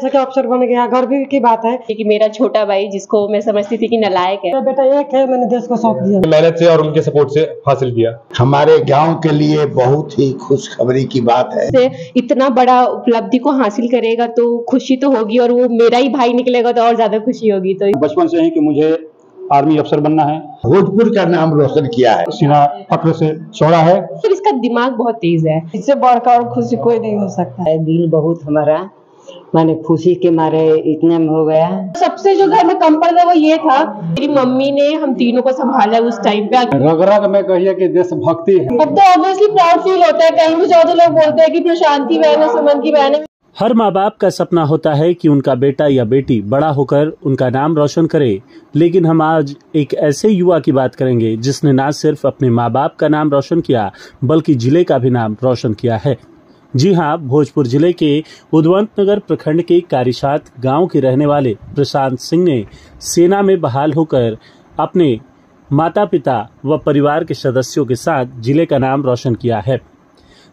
जैसे कि अफसर बन गया, गर्व की बात है कि मेरा छोटा भाई जिसको मैं समझती थी कि नालायक है, बेटा एक है, मैंने देश को सौंप दिया। मेहनत से और उनके सपोर्ट से हासिल किया। हमारे गांव के लिए बहुत ही खुशखबरी की बात है। इतना बड़ा उपलब्धि को हासिल करेगा तो खुशी तो होगी, और वो मेरा ही भाई निकलेगा तो और ज्यादा खुशी होगी। तो बचपन से ही कि मुझे आर्मी अफसर बनना है। भोजपुर का नाम रोशन किया है, सीना फख्र से चौड़ा है। तो इसका दिमाग बहुत तेज है, इससे बढ़कर और खुशी कोई नहीं हो सकता है। दिल बहुत हमारा माने खुशी के मारे इतने में हो गया। सबसे जो घर में कम पड़ गया वो ये था, मेरी मम्मी ने हम तीनों को संभाला उस टाइम पे। रग रग में कहिए कि देशभक्ति है। अब तो ऑब्वियसली प्राउड फील होता है, कहीं भी जाओ तो लोग बोलते हैं कि प्रशांत की बहन है, सुमन की बहन है। हर माँ बाप का सपना होता है कि उनका बेटा या बेटी बड़ा होकर उनका नाम रोशन करे, लेकिन हम आज एक ऐसे युवा की बात करेंगे जिसने न सिर्फ अपने माँ बाप का नाम रोशन किया बल्कि जिले का भी नाम रोशन किया है। जी हाँ, भोजपुर जिले के उदवंत नगर प्रखंड के कारिशात गांव के रहने वाले प्रशांत सिंह ने सेना में बहाल होकर अपने माता पिता व परिवार के सदस्यों के साथ जिले का नाम रोशन किया है।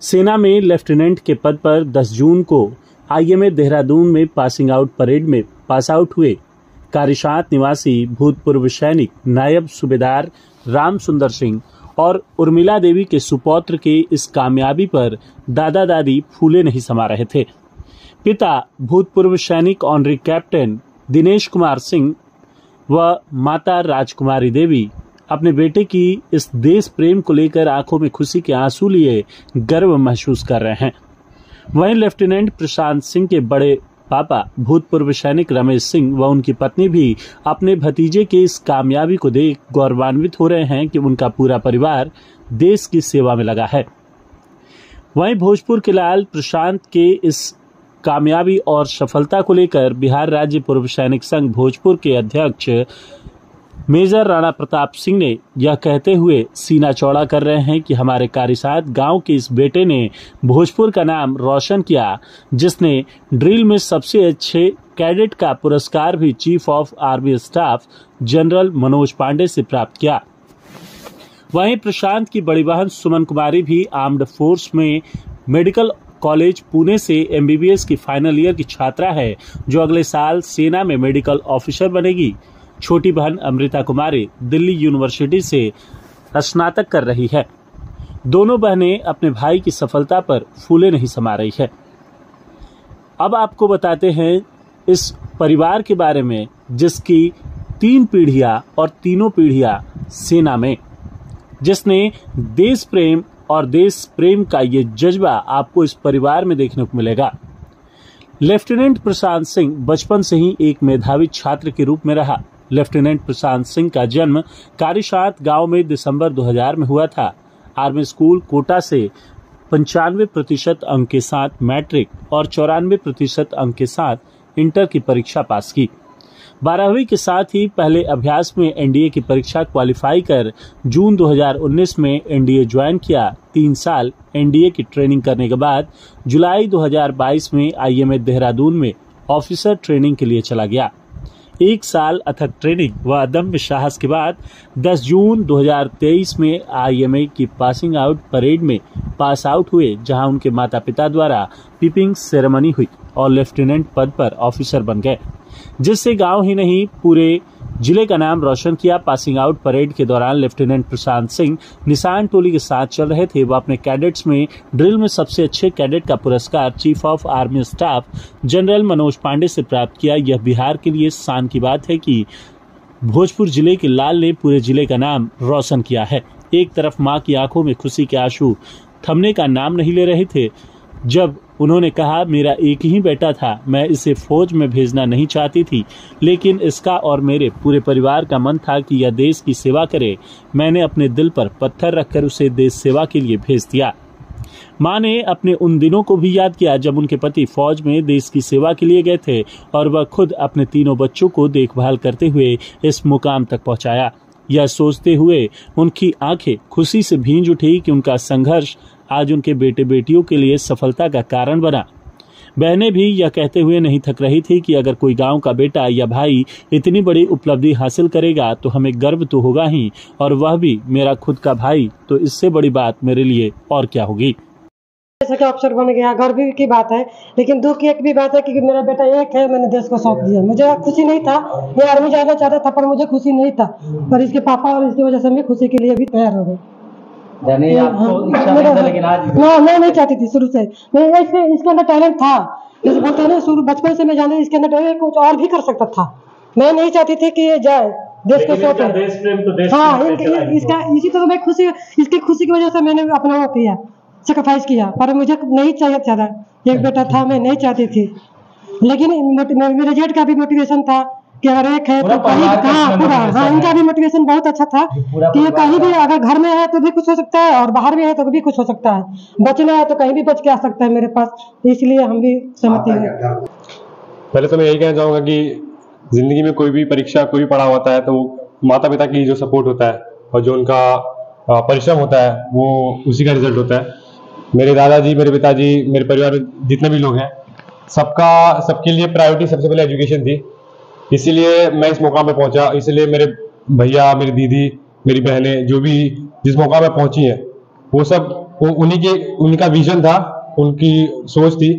सेना में लेफ्टिनेंट के पद पर 10 जून को IMA देहरादून में पासिंग आउट परेड में पास आउट हुए कारिशात निवासी भूतपूर्व सैनिक नायब सूबेदार राम सुंदर सिंह और उर्मिला देवी के सुपौत्र के इस कामयाबी पर दादा दादी फूले नहीं समा रहे थे। पिता भूतपूर्व सैनिक ऑनरी कैप्टन दिनेश कुमार सिंह व माता राजकुमारी देवी अपने बेटे की इस देश प्रेम को लेकर आंखों में खुशी के आंसू लिए गर्व महसूस कर रहे हैं। वहीं लेफ्टिनेंट प्रशांत सिंह के बड़े पापा भूतपूर्व सैनिक रमेश सिंह व उनकी पत्नी भी अपने भतीजे के इस कामयाबी को देख गौरवान्वित हो रहे हैं कि उनका पूरा परिवार देश की सेवा में लगा है। वहीं भोजपुर के लाल प्रशांत के इस कामयाबी और सफलता को लेकर बिहार राज्य पूर्व सैनिक संघ भोजपुर के अध्यक्ष मेजर राणा प्रताप सिंह ने यह कहते हुए सीना चौड़ा कर रहे हैं कि हमारे कारिसात गांव के इस बेटे ने भोजपुर का नाम रोशन किया, जिसने ड्रिल में सबसे अच्छे कैडेट का पुरस्कार भी chief of army staff general Manoj Pande से प्राप्त किया। वहीं प्रशांत की बड़ी बहन सुमन कुमारी भी आर्म्ड फोर्स में मेडिकल कॉलेज पुणे से MBBS की फाइनल ईयर की छात्रा है, जो अगले साल सेना में मेडिकल ऑफिसर बनेगी। छोटी बहन अमृता कुमारी दिल्ली यूनिवर्सिटी से स्नातक कर रही है। दोनों बहनें अपने भाई की सफलता पर फूले नहीं समा रही है। अब आपको बताते हैं इस परिवार के बारे में जिसकी 3 पीढ़ियां और तीनों पीढ़ियां सेना में, जिसने देश प्रेम और देश प्रेम का ये जज्बा आपको इस परिवार में देखने को मिलेगा। लेफ्टिनेंट प्रशांत सिंह बचपन से ही एक मेधावी छात्र के रूप में रहा। लेफ्टिनेंट प्रशांत सिंह का जन्म कारिशात गांव में दिसंबर 2000 में हुआ था। आर्मी स्कूल कोटा से 95% अंक के साथ मैट्रिक और 94% अंक के साथ इंटर की परीक्षा पास की। 12वीं के साथ ही पहले अभ्यास में NDA की परीक्षा क्वालिफाई कर जून 2019 में NDA ज्वाइन किया। 3 साल NDA की ट्रेनिंग करने के बाद जुलाई 2022 में IMA देहरादून में ऑफिसर ट्रेनिंग के लिए चला गया। 1 साल अथक ट्रेनिंग व अदम्य साहस के बाद 10 जून 2023 में IMA की पासिंग आउट परेड में पास आउट हुए, जहां उनके माता पिता द्वारा पिपिंग सेरेमनी हुई और लेफ्टिनेंट पद पर ऑफिसर बन गए, जिससे गांव ही नहीं पूरे जिले का नाम रोशन किया। पासिंग आउट परेड के दौरान लेफ्टिनेंट प्रशांत सिंह निशान टोली के साथ चल रहे थे। वह अपने कैडेट्स में ड्रिल में सबसे अच्छे कैडेट का पुरस्कार chief of army staff general Manoj Pande से प्राप्त किया। यह बिहार के लिए शान की बात है कि भोजपुर जिले के लाल ने पूरे जिले का नाम रोशन किया है। एक तरफ मां की आंखों में खुशी के आंसू थमने का नाम नहीं ले रहे थे जब उन्होंने कहा, मेरा एक ही बेटा था, मैं इसे फौज में भेजना नहीं चाहती थी, लेकिन इसका और मेरे पूरे परिवार का मन था कि यह देश की सेवा करे। मैंने अपने दिल पर पत्थर रखकर उसे देश सेवा के लिए भेज दिया। मां ने अपने उन दिनों को भी याद किया जब उनके पति फौज में देश की सेवा के लिए गए थे और वह खुद अपने तीनों बच्चों को देखभाल करते हुए इस मुकाम तक पहुंचाया। यह सोचते हुए उनकी आंखें खुशी से भींच उठी कि उनका संघर्ष आज उनके बेटे बेटियों के लिए सफलता का कारण बना। बहनें भी यह कहते हुए नहीं थक रही थी कि अगर कोई गांव का बेटा या भाई इतनी बड़ी उपलब्धि हासिल करेगा तो हमें गर्व तो होगा ही, और वह भी मेरा खुद का भाई, तो इससे बड़ी बात मेरे लिए और क्या होगी। जैसा कि अफसर बन गया, गर्व की बात है, लेकिन दुख की एक भी बात है कि मेरा बेटा एक है, मैंने देश को सौंप दिया। मुझे खुशी नहीं था, मैं आर्मी जाना चाहता था, पर मुझे खुशी नहीं था, पर इसके पापा और इसकी वजह से मैं खुशी के लिए भी तैयार हो गई। मैं नहीं चाहती थी शुरू से, मैं इसके अंदर टैलेंट था, जैसे बोलते हैं ना, शुरू बचपन से मैं जानती इसके अंदर टैलेंट, कुछ और भी कर सकता था। मैं नहीं चाहती थी कि ये जाए, देश को सौंपे। हाँ, इसका इसी तरह मैं खुशी, इसकी खुशी की वजह से मैंने अपना वो किया, सेक्रीफाइस किया, पर मुझे नहीं चाहिए था। एक बेटा था, मैं नहीं चाहती थी, लेकिन मेरे जेठ का भी मोटिवेशन था कि अगर एक है तो कहीं, हाँ, इनका भी मोटिवेशन बहुत अच्छा था कि ये कहीं भी अगर घर में है तो भी कुछ हो सकता है और बाहर में है तो भी कुछ हो सकता है, बचना है तो कहीं भी बच के आ सकता है मेरे पास, इसलिए हम भी सहमति हैं। पहले तो मैं यही कहना चाहूँगा कि जिंदगी में कोई भी परीक्षा, कोई भी पड़ाव होता है तो माता पिता की जो सपोर्ट होता है और जो उनका परिश्रम होता है वो उसी का रिजल्ट होता है। मेरे दादाजी, मेरे पिताजी, मेरे परिवार में जितने भी लोग हैं, सबके लिए प्रायोरिटी सबसे पहले एजुकेशन थी, इसीलिए मैं इस मौका पे पहुंचा। इसलिए मेरे भैया, मेरी दीदी, मेरी बहनें जो भी जिस मौका पे पहुंची हैं, वो सब उन्हीं का विजन था, उनकी सोच थी,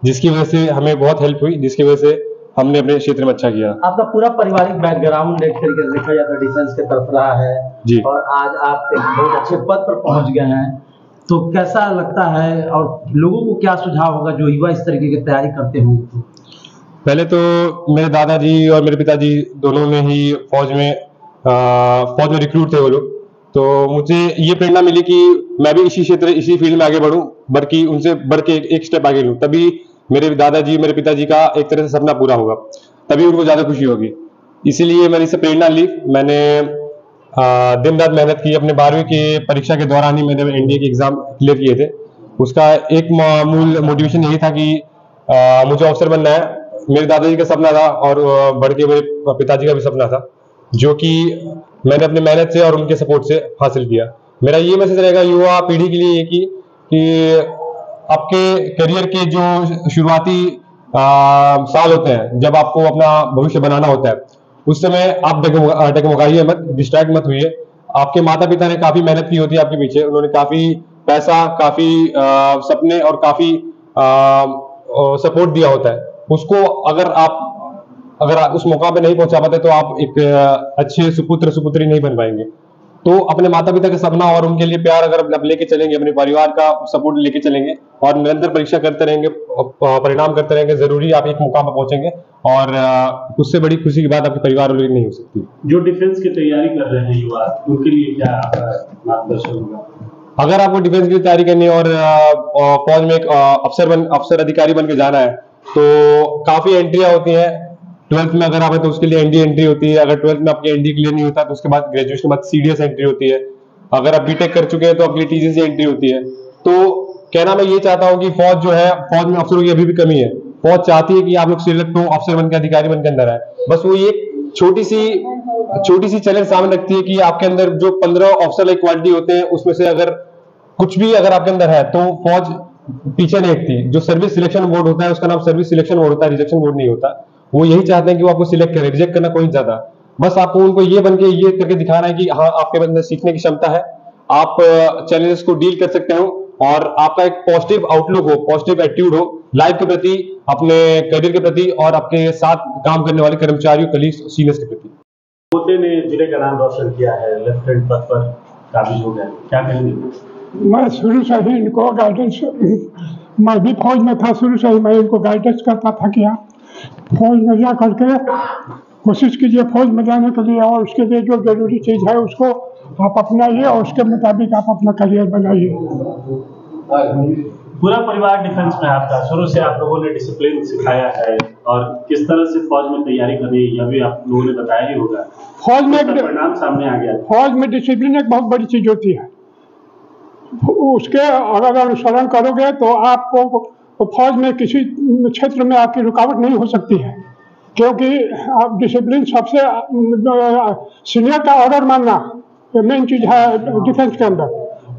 जिसकी वजह से हमें बहुत हेल्प हुई, जिसकी वजह से हमने अपने क्षेत्र में अच्छा किया। आपका पूरा पारिवारिक बैकग्राउंड एक तरीके से देखा जाए तो डिफेंस की तरफ रहा है जी, और आज आप एक बहुत अच्छे पद पर पहुंच गए हैं, तो कैसा लगता है और लोगों को क्या सुझाव होगा जो युवा इस तरीके की तैयारी करते हो? पहले तो मेरे दादाजी और मेरे पिताजी दोनों ने ही फौज में रिक्रूट थे वो लोग, तो मुझे ये प्रेरणा मिली कि मैं भी इसी फील्ड में आगे बढ़ूं, बल्कि उनसे बढ़ के एक स्टेप आगे लूं, तभी मेरे दादाजी, मेरे पिताजी का एक तरह से सपना पूरा होगा, तभी उनको ज्यादा खुशी होगी। इसीलिए मैंने इससे प्रेरणा ली। मैंने दिन रात मेहनत की। अपने 12वीं की परीक्षा के दौरान ही मैंने एनडीए के एग्जाम क्लियर किए थे। उसका एक मूल मोटिवेशन यही था कि मुझे अफसर बनना है। मेरे दादाजी का सपना था और बढ़ के मेरे पिताजी का भी सपना था, जो कि मैंने अपने मेहनत से और उनके सपोर्ट से हासिल किया। मेरा ये मैसेज रहेगा युवा पीढ़ी के लिए कि आपके करियर के जो शुरुआती साल होते हैं, जब आपको अपना भविष्य बनाना होता है, उस समय आप डगमगाइए मत, डिस्ट्रैक्ट मत हुई। आपके माता पिता ने काफी मेहनत की होती है आपके पीछे, उन्होंने काफी पैसा, काफी सपने और काफी सपोर्ट दिया होता है। उसको अगर आप उस मौका पे नहीं पहुंचा पाते तो आप एक अच्छे सुपुत्र सुपुत्री नहीं बन पाएंगे। तो अपने माता पिता का सपना और उनके लिए प्यार अगर आप लेके चलेंगे, अपने परिवार का सपोर्ट लेके चलेंगे और निरंतर परीक्षा करते रहेंगे, परिणाम करते रहेंगे, जरूरी आप एक मुकाम पर पहुंचेंगे और उससे बड़ी खुशी की बात आपके परिवार वालों की नहीं हो सकती। जो डिफेंस की तैयारी कर रहे हैं युवा, उनके लिए क्या मार्गदर्शन होगा? अगर आपको डिफेंस की तैयारी करनी है और फौज में एक अफसर अधिकारी बन के जाना है, तो काफी एंट्रियां होती हैं। 12th में अगर आप है तो उसके लिए एनडी एंट्री होती है। अगर 12th में आपकी एनडी क्लियर नहीं होता तो उसके बाद ग्रेजुएशन के बाद सीडीएस एंट्री होती है। अगर आप बीटेक कर चुके हैं तो आपके लिए टीजीसी एंट्री होती है। तो कहना मैं ये चाहता हूँ कि फौज जो है, फौज में अफसरों की अभी भी कमी है। फौज चाहती है कि आप लोग सिलेक्ट हो, अफसर बनकर, अधिकारी बनकर अंदर आए। बस वो ये छोटी सी चैलेंज सामने रखती है कि आपके अंदर जो 15 अफसर लाइक क्वालिटी होते हैं, उसमें से अगर कुछ भी अगर आपके अंदर है तो फौज पीछे नहीं हटती। जो सर्विस सिलेक्शन बोर्ड होता है, उसका नाम सर्विस सिलेक्शन बोर्ड होता है, रिजेक्शन बोर्ड नहीं होता। वो यही चाहते हैं कि वो आपको सिलेक्ट करें, रिजेक्ट करना कोई नहीं चाहता। बस आपको उनको ये बन के ये करके दिखाना है कि हाँ, आपके अंदर सीखने की क्षमता है, आप चैलेंजेस को डील कर सकते हो और आपका एक पॉजिटिव आउटलुक हो, पॉजिटिव एटीट्यूड हो लाइफ के प्रति, अपने करियर के प्रति और आपके साथ काम करने वाले कर्मचारियों, कलीग्स, सीनियर्स के प्रति। पोते ने जिले का नाम रोशन किया है, लेफ्टिनेंट पद पर काबिज हो गए, क्या कहेंगे? मैं शुरू से ही इनको गाइडेंस, मैं भी फौज में था, शुरू से ही मैं इनको गाइडेंस करता था कि आप फौज में जा करके कोशिश कीजिए फौज में जाने के लिए, और उसके लिए जो जरूरी चीज़ है उसको आप अपनाइए और उसके मुताबिक आप अपना करियर बनाइए। पूरा परिवार डिफेंस में आपका, शुरू से आप लोगों ने डिसिप्लिन सिखाया है और किस तरह से फौज में तैयारी करनी है, यह भी आप लोगों ने बताया ही होगा। फौज में परिणाम सामने आ गया। फौज में डिसिप्लिन एक बहुत बड़ी चीज़ होती है। उसके अगर अनुसरण करोगे तो आपको फौज में किसी क्षेत्र में आपकी रुकावट नहीं हो सकती है, क्योंकि आप डिसिप्लिन सबसे सीनियर का ऑर्डर मानना मेन चीज़ है डिफेंस के अंदर।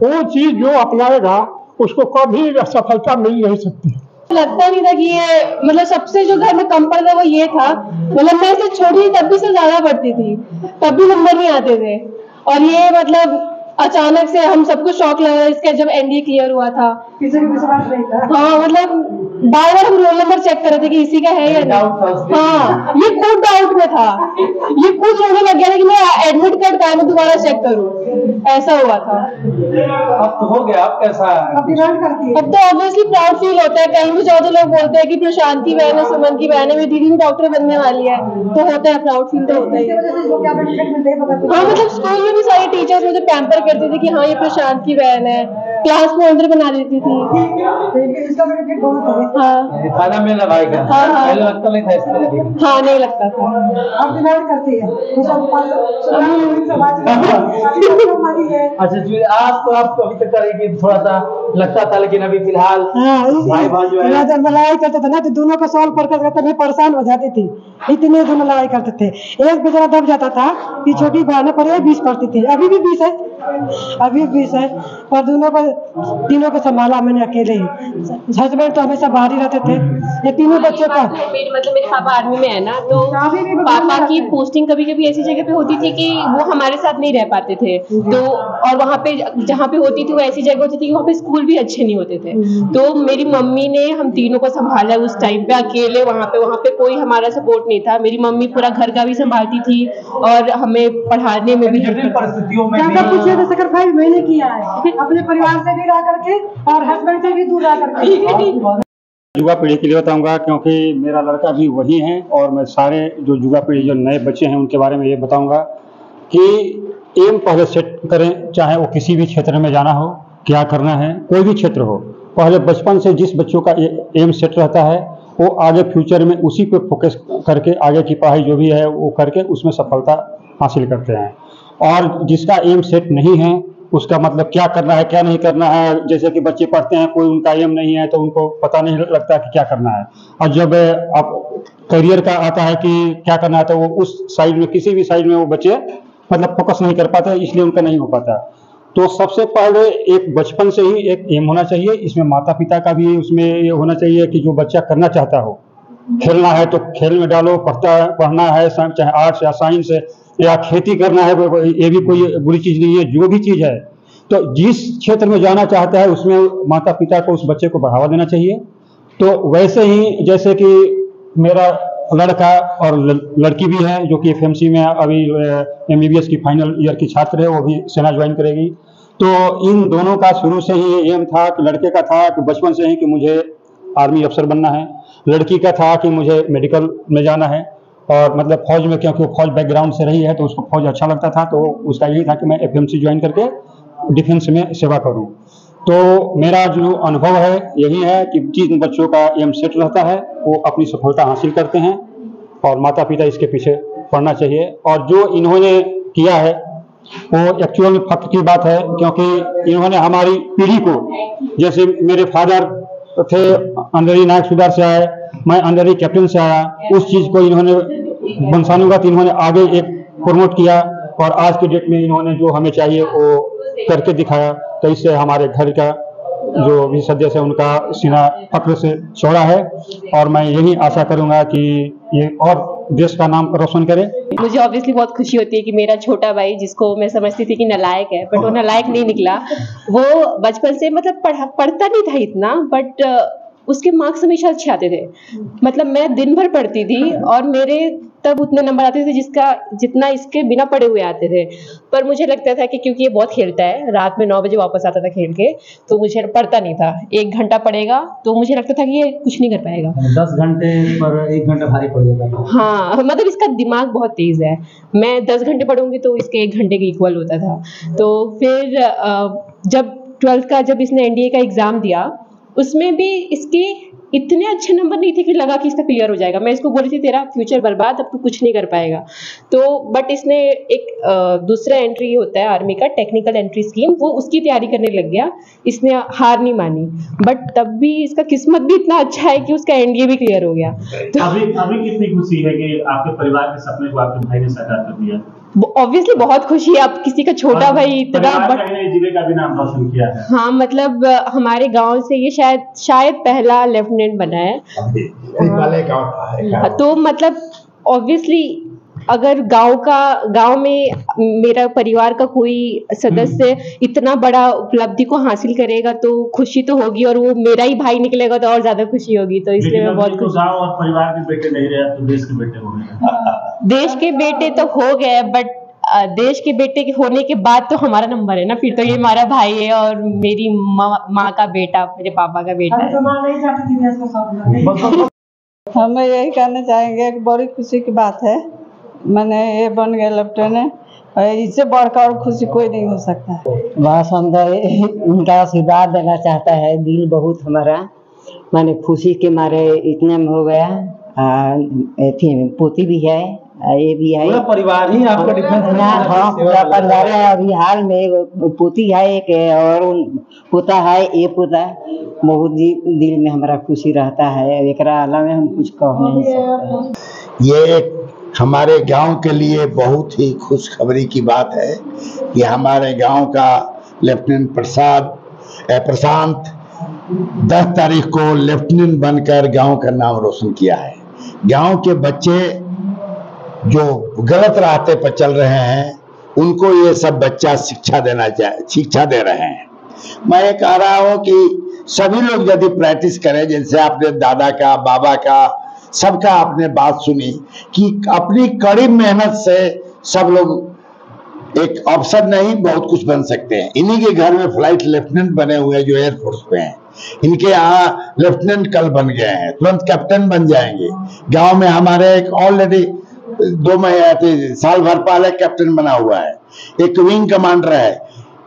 वो चीज़ जो अपनाएगा उसको कभी सफलता मिल नहीं सकती। लगता नहीं था कि ये मतलब सबसे जो घर में कम पड़ता वो ये था, मतलब मैं इसे छोटी तब भी से ज्यादा पढ़ती थी, तब भी नंबर नहीं आते थे। और ये मतलब अचानक से हम सबको शॉक लगा इसका जब एनडीए क्लियर हुआ था। किसी को विश्वास नहीं था। हाँ मतलब बार बार हम रोल नंबर चेक कर रहे थे कि इसी का है या नहीं। हाँ ये खुद डाउट में था, ये खुद रोने लग गया था कि मैं एडमिट कार्ड का मैं दोबारा चेक करूँ, ऐसा हुआ था। अब तो हो गया, अब कैसा है? अब तो ऑब्वियसली प्राउड फील होता है। कहीं भी जाओ तो लोग बोलते हैं कि प्रशांत की बहन है, सुमन की बहन है, मेरी दीदी भी डॉक्टर बनने वाली है, तो होता है प्राउड फील तो होता ही है। हाँ मतलब स्कूल में भी सारे टीचर्स मुझे पैम्पर करते थे कि हाँ ये प्रशांत की बहन है, क्लास मॉनिटर बना देती थी। हाँ खाना में लगाएगा। हाँ हाँ पहले लगता नहीं था इस तरह की। हाँ नहीं लगता था। अब डिमांड करती है। अच्छा जी, आज तो आपको अभी तक करेगी थोड़ा सा लगता था, लेकिन अभी फिलहाल भाई भाई जो है जब लड़ाई करते थे ना तो दोनों का सॉल्व कर मैं परेशान हो जाती थी, इतने दोनों लड़ाई करते थे। एक बेचारा दब जाता था कि छोटी बहन है, पर ये 20 पढ़ती थी, अभी भी 20 है, अभी 20 है, पर दोनों को तीनों को संभाला मैंने अकेले ही। हस्बैंड तो हमेशा बाहर ही रहते थे। ये तीनों बच्चों का मेरे पापा आर्मी में है ना, तो पापा की पोस्टिंग कभी कभी ऐसी जगह पे होती थी कि वो हमारे साथ नहीं रह पाते थे, तो और वहाँ पे जहाँ पे होती थी वो ऐसी जगह होती थी कि वहाँ पे स्कूल भी अच्छे नहीं होते थे, तो मेरी मम्मी ने हम तीनों को संभाला उस टाइम पे अकेले। वहाँ पे कोई हमारा सपोर्ट नहीं था। मेरी मम्मी पूरा घर का भी संभालती थी और हमें पढ़ाने में भी जटिल परिस्थितियों में ज्यादा पूछिए तो सेक्रीफाइस मैंने किया है, अपने परिवार से भी रह करके और हस्बैंड से भी दूर रह करके। युवा पीढ़ी के लिए बताऊंगा, क्योंकि मेरा लड़का भी वही है, और मैं सारे जो युवा पीढ़ी जो नए बच्चे हैं उनके बारे में ये बताऊंगा कि एम पहले सेट करें, चाहे वो किसी भी क्षेत्र में जाना हो, क्या करना है, कोई भी क्षेत्र हो। पहले बचपन से जिस बच्चों का एम सेट रहता है वो आगे फ्यूचर में उसी पे फोकस करके आगे की पढ़ाई जो भी है वो करके उसमें सफलता हासिल करते हैं। और जिसका एम सेट नहीं है उसका मतलब क्या करना है क्या नहीं करना है, जैसे कि बच्चे पढ़ते हैं, कोई उनका एम नहीं है तो उनको पता नहीं लगता कि क्या करना है, और जब आप करियर का आता है कि क्या करना है तो वो उस साइड में किसी भी साइड में वो बच्चे मतलब फोकस नहीं कर पाते, इसलिए उनका नहीं हो पाता। तो सबसे पहले एक बचपन से ही एक एम होना चाहिए, इसमें माता पिता का भी उसमें ये होना चाहिए कि जो बच्चा करना चाहता हो, खेलना है तो खेल में डालो, पढ़ना है चाहे आर्ट्स या साइंस या खेती करना है, ये भी कोई बुरी चीज़ नहीं है, जो भी चीज़ है तो जिस क्षेत्र में जाना चाहता है उसमें माता पिता को उस बच्चे को बढ़ावा देना चाहिए। तो वैसे ही जैसे कि मेरा लड़का और लड़की भी है जो कि एफएमसी में अभी एमबीबीएस की फाइनल ईयर की छात्र है, वो भी सेना ज्वाइन करेगी। तो इन दोनों का शुरू से ही एम था कि लड़के का था कि बचपन से ही कि मुझे आर्मी अफसर बनना है, लड़की का था कि मुझे मेडिकल में जाना है, और मतलब फौज में, क्योंकि वो फौज बैकग्राउंड से रही है तो उसको फौज अच्छा लगता था, तो उसका यही था कि मैं एफएमसी ज्वाइन करके डिफेंस में सेवा करूं। तो मेरा जो अनुभव है यही है कि जिन बच्चों का एम सेट रहता है वो अपनी सफलता हासिल करते हैं, और माता पिता इसके पीछे पढ़ना चाहिए। और जो इन्होंने किया है वो एक्चुअल में फख्र की बात है, क्योंकि इन्होंने हमारी पीढ़ी को, जैसे मेरे फादर थे अंडरी नायक सुधार से आए, मैं अंडरी कैप्टन से आया, उस चीज़ को इन्होंने वंशानुगत इन्होंने आगे एक प्रमोट किया, और आज के डेट में इन्होंने जो हमें चाहिए वो करके दिखाया। तो इससे हमारे घर का जो भी सदस्य है उनका सीना फख्र से चौड़ा है, और मैं यही आशा करूंगा कि ये और देश का नाम रोशन करे। मुझे ऑब्वियसली बहुत खुशी होती है कि मेरा छोटा भाई, जिसको मैं समझती थी कि नालायक है, बट वो नालायक नहीं निकला। वो बचपन से मतलब पढ़ता नहीं था इतना, बट उसके मार्क्स हमेशा अच्छे आते थे। मतलब मैं दिन भर पढ़ती थी और मेरे तब उतने नंबर आते थे जितना इसके बिना पढ़े हुए आते थे। पर मुझे लगता था कि क्योंकि ये बहुत खेलता है, रात में 9 बजे वापस आता था खेल के, तो मुझे पढ़ता नहीं था। 1 घंटा पढ़ेगा तो मुझे लगता था कि ये कुछ नहीं कर पाएगा। 10 घंटे पर 1 घंटा भारी पड़ जाता था। हाँ मतलब इसका दिमाग बहुत तेज है। मैं 10 घंटे पढ़ूंगी तो इसके 1 घंटे के इक्वल होता था। तो फिर जब 12th का जब इसने एनडीए का एग्जाम दिया, उसमें भी इसके इतने अच्छे नंबर नहीं थे कि लगा कि इसका क्लियर हो जाएगा। मैं इसको बोली थी तेरा फ्यूचर बर्बाद, अब तू कुछ नहीं कर पाएगा। तो बट इसने एक दूसरा एंट्री होता है आर्मी का, टेक्निकल एंट्री स्कीम, वो उसकी तैयारी करने लग गया। इसने हार नहीं मानी, बट तब भी इसका किस्मत भी इतना अच्छा है कि उसका एनडीए भी क्लियर हो गया। तो अभी कितनी खुशी है कि आपके परिवार के सपने को आपके भाई ने साकार कर दिया? ऑब्वियसली बहुत खुशी है। अब किसी का छोटा भाई इतना जिले का भी नाम रोशन किया है। हाँ मतलब हमारे गांव से ये शायद पहला लेफ्टिनेंट बना है। तो मतलब ऑब्वियसली अगर गांव में मेरा परिवार का कोई सदस्य इतना बड़ा उपलब्धि को हासिल करेगा तो खुशी तो होगी, और वो मेरा ही भाई निकलेगा तो और ज्यादा खुशी होगी। तो इसलिए मैं बहुत खुश। गाँव और परिवार के बेटे नहीं रहे, तो देश के बेटे हो गए। देश के बेटे तो हो गए, बट देश के बेटे के होने के बाद तो हमारा नंबर है ना, फिर तो ये हमारा भाई है और मेरी माँ का बेटा, मेरे पापा का बेटा है। हम यही कहना चाहेंगे कि बड़ी खुशी की बात है, मैंने ये बन गए लेफ्टिनेंट, इससे बढ़कर और खुशी कोई नहीं हो सकता है। बस हम उनका आशीर्वाद देना चाहता है, दिल बहुत हमारा मैंने खुशी के मारे इतने में हो गया। पोती भी है, ये भी है, पूरा परिवार ही आपका डिफेंस में। हाँ, पूरा परिवार है। अभी हाल में पोती है एक, और पोता है, ये पोता बहुत दिल में हमारा खुशी रहता है। एक अलावा हम कुछ कह नहीं सकते। ये हमारे गांव के लिए बहुत ही खुशखबरी की बात है कि हमारे गांव का लेफ्टिनेंट प्रशांत 10 तारीख को लेफ्टिनेंट बनकर गांव का नाम रोशन किया है। गांव के बच्चे जो गलत रास्ते पर चल रहे हैं उनको ये सब बच्चा शिक्षा दे रहे हैं। मैं ये कह रहा हूँ कि सभी लोग यदि प्रैक्टिस करें, जैसे आपने दादा का, बाबा का, सबका आपने बात सुनी कि अपनी कड़ी मेहनत से सब लोग एक अफसर नहीं बहुत कुछ बन सकते हैं। इन्हीं के घर में फ्लाइट लेफ्टिनेंट बने हुए हैं जो एयरफोर्स में हैं, इनके यहाँ लेफ्टिनेंट कल बन गए हैं, तुरंत कैप्टन बन जाएंगे। गांव में हमारे एक ऑलरेडी 2 महीने साल भर पहले कैप्टन बना हुआ है, एक विंग कमांडर है,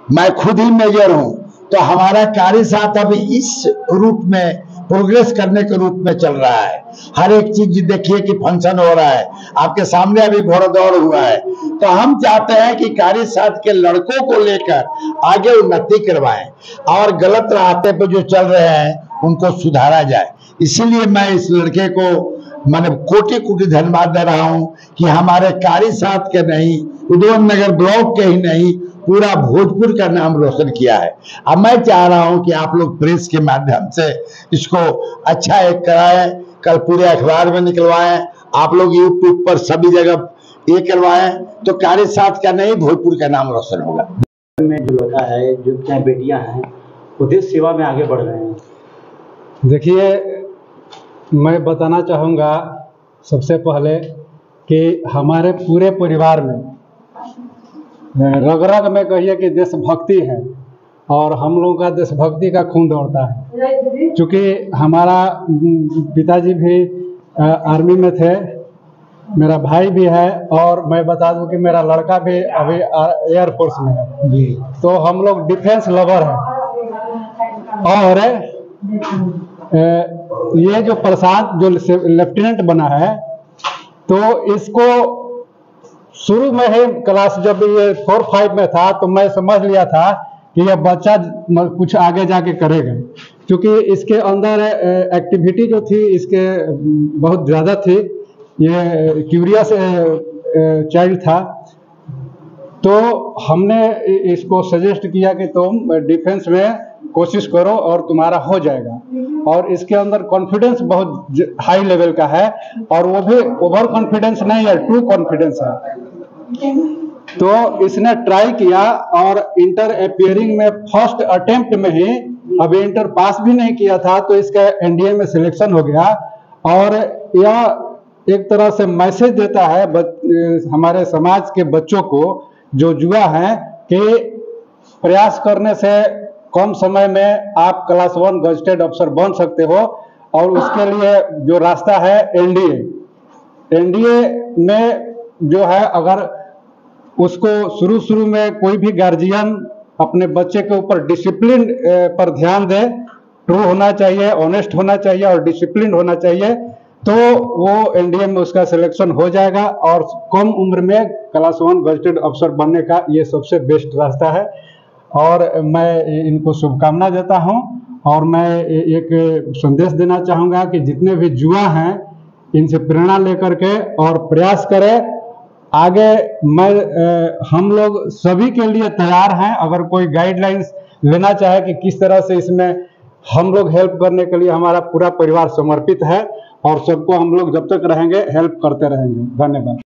मैं खुद ही मेजर हूं। तो हमारा कार्य साथ अभी इस रूप में प्रोग्रेस करने के रूप में चल रहा है। हर एक चीज देखिए कि फंक्शन हो रहा है, आपके सामने अभी घोड़ा दौड़ हुआ है। तो हम चाहते हैं कि कार्य साथ के लड़कों को लेकर आगे उन्नति करवाएं और गलत रास्ते पे जो चल रहे हैं उनको सुधारा जाए। इसीलिए मैं इस लड़के को मैंने कोटि धन्यवाद दे रहा हूं कि हमारे कार्य साथ के नहीं, उद्योग नगर ब्लॉक के ही नहीं, पूरा भोजपुर का नाम रोशन किया है। अब मैं चाह रहा हूं कि आप लोग प्रेस के माध्यम से इसको अच्छा एक कराएं, कल पूरे अखबार में निकलवाएं, आप लोग यूट्यूब पर सभी जगह ये करवाएं, तो कार्य साथ का नहीं भोजपुर का नाम रोशन होगा। में जो लड़का है, जो क्या बेटियां हैं, वो देश सेवा में आगे बढ़ रहे हैं। देखिए, मैं बताना चाहूँगा सबसे पहले कि हमारे पूरे परिवार में रग रग में कहिए कि देशभक्ति है और हम लोगों का देशभक्ति का खून दौड़ता है। क्योंकि हमारा पिताजी भी आर्मी में थे, मेरा भाई भी है, और मैं बता दूं कि मेरा लड़का भी अभी एयरफोर्स में है जी। तो हम लोग डिफेंस लवर हैं। और ये जो प्रसाद जो लेफ्टिनेंट बना है, तो इसको शुरू में ही क्लास जब ये 4-5 में था तो मैं समझ लिया था कि यह बच्चा कुछ आगे जाके करेगा, क्योंकि इसके अंदर एक्टिविटी जो थी इसके बहुत ज़्यादा थी। ये क्यूरियस चाइल्ड था। तो हमने इसको सजेस्ट किया कि तुम डिफेंस में कोशिश करो और तुम्हारा हो जाएगा। और इसके अंदर कॉन्फिडेंस बहुत हाई लेवल का है, और वो भी ओवर कॉन्फिडेंस नहीं है, ट्रू कॉन्फिडेंस है। तो इसने ट्राई किया और इंटर अपियरिंग में फर्स्ट अटेम्प्ट में ही, अभी इंटर पास भी नहीं किया था, तो इसका एनडीए में सिलेक्शन हो गया। और यह एक तरह से मैसेज देता है हमारे समाज के बच्चों को जो युवा हैं कि प्रयास करने से कम समय में आप क्लास 1 गजेटेड अफसर बन सकते हो। और उसके लिए जो रास्ता है एनडीए में जो है, अगर उसको शुरू में कोई भी गार्जियन अपने बच्चे के ऊपर डिसिप्लिन पर ध्यान दे, ट्रू होना चाहिए, ऑनेस्ट होना चाहिए और डिसिप्लिन होना चाहिए, तो वो एनडीए में उसका सिलेक्शन हो जाएगा और कम उम्र में क्लास 1 गजेटेड अफसर बनने का ये सबसे बेस्ट रास्ता है। और मैं इनको शुभकामना देता हूं। और मैं एक संदेश देना चाहूँगा कि जितने भी युवा हैं इनसे प्रेरणा लेकर के और प्रयास करें आगे। हम लोग सभी के लिए तैयार हैं, अगर कोई गाइडलाइंस लेना चाहे कि किस तरह से इसमें हम लोग हेल्प करने के लिए हमारा पूरा परिवार समर्पित है, और सबको हम लोग जब तक रहेंगे हेल्प करते रहेंगे। धन्यवाद।